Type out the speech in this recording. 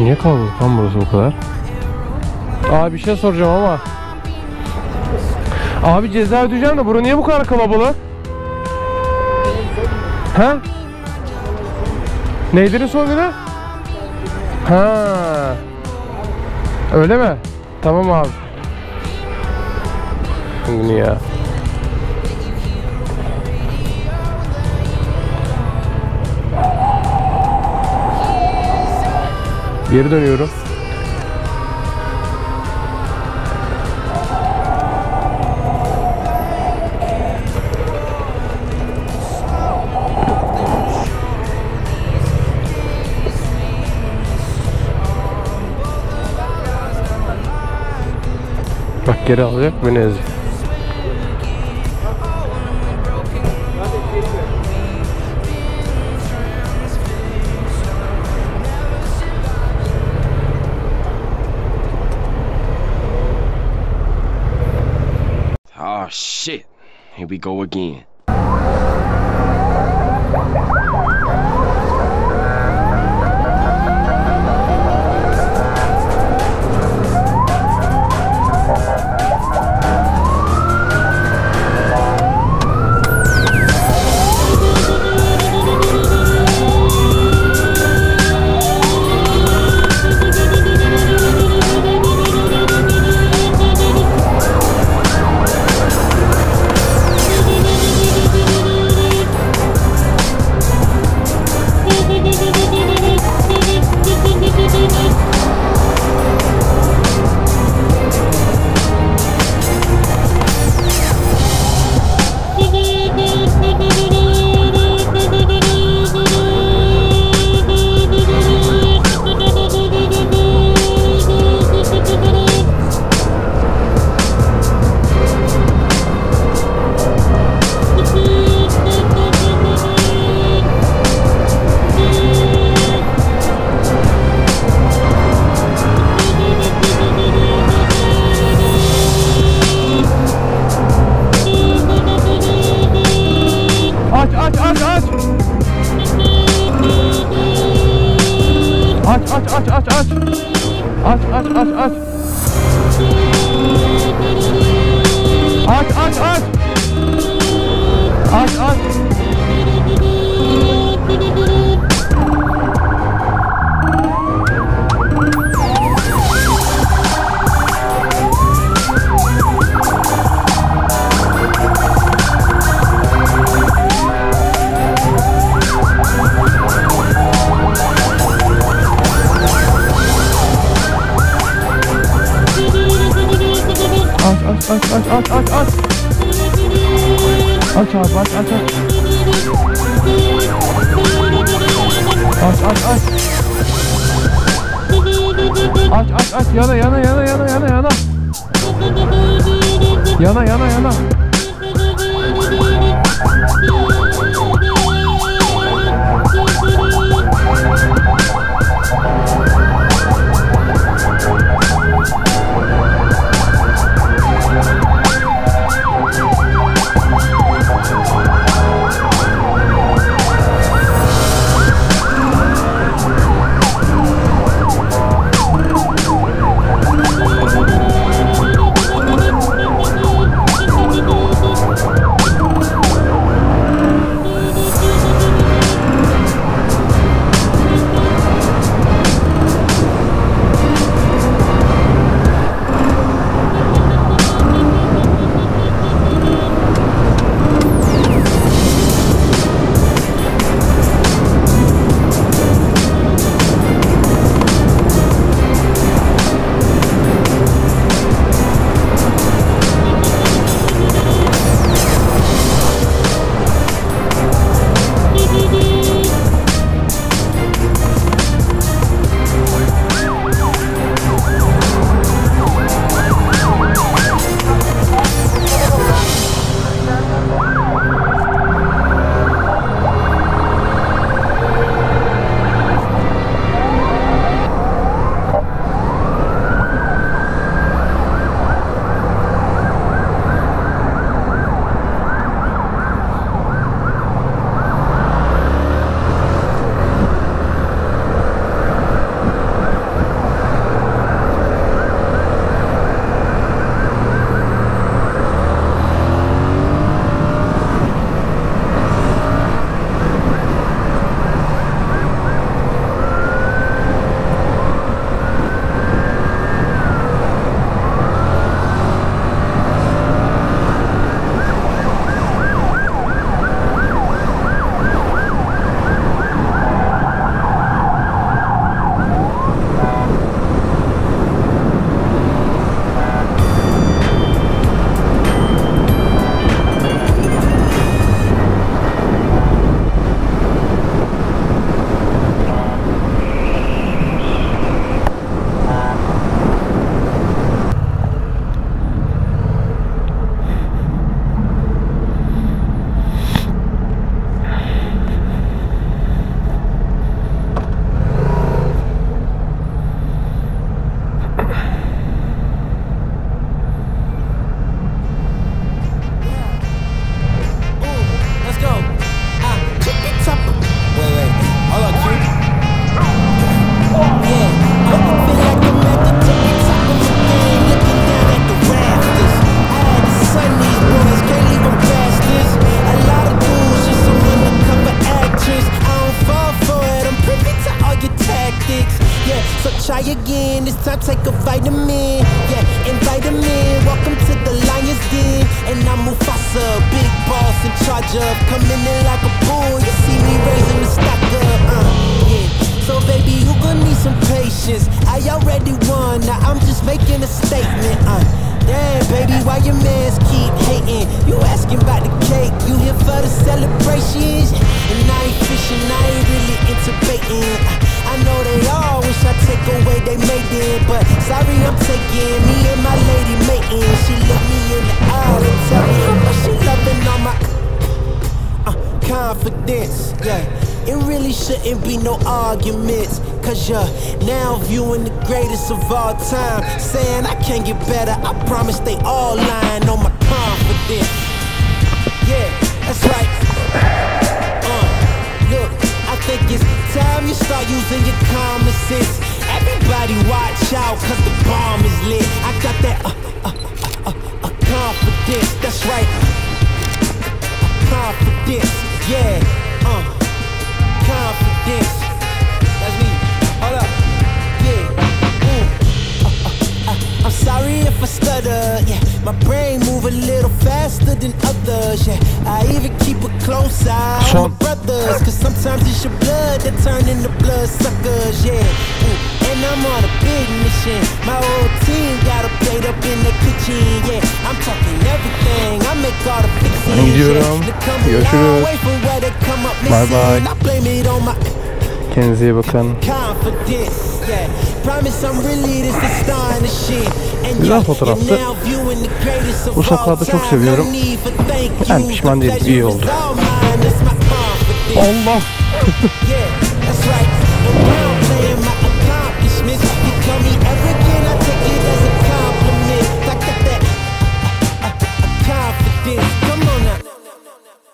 Niye kalabalık lan burası bu kadar? Abi bir şey soracağım ama. Abi ceza ödeyeceğim de burası niye bu kadar kalabalık? Ha? Neydi son günü? Ha. Öyle mi? Tamam abi. Günü ya. Geri dönüyorum. Bak geri alacak beni ezecek. Oh shit, here we go again. Aç yana them in, yeah, invite them in. Welcome to the lion's den, and I'm Mufasa, big boss in charge of. Coming in like a bull, you see me raising the stock up, yeah. So baby, you gon' need some patience. I already won, now I'm just making a statement, Damn, baby, why your mans keep hating? You asking about the cake, you here for the celebrations? And I ain't fishing, I ain't really into baiting. I know they all wish I take away they made it, but sorry I'm taking me and my lady mating. She look me in the eye and tell me how much she loving all my confidence, yeah. It really shouldn't be no arguments, cause you're now viewing the greatest of all time. Saying I can't get better, I promise they all lying on my confidence. Yeah, that's right. Look, I think it's time you start using your common sense. Everybody watch out, cause the bomb is lit. I got that confidence, that's right. Confidence, yeah, confidence. That's me. Hold up. Yeah. I'm sorry if I stutter. Yeah, my brain move a little faster than others. Yeah, I even keep a close eye on my brothers, cause sometimes it's your blood that turn into blood suckers. Yeah. And I'm on a big mission. My whole team got a plate up in the kitchen. Yeah, I'm talking everything. I make all the fixings. Ben gidiyorum. Görüşürüz. Bye bye. Kendinize iyi bakın. Güzel fotoğraftı. Bu sokakta çok seviyorum. Ben pişman değilim. İyi oldu. Allah.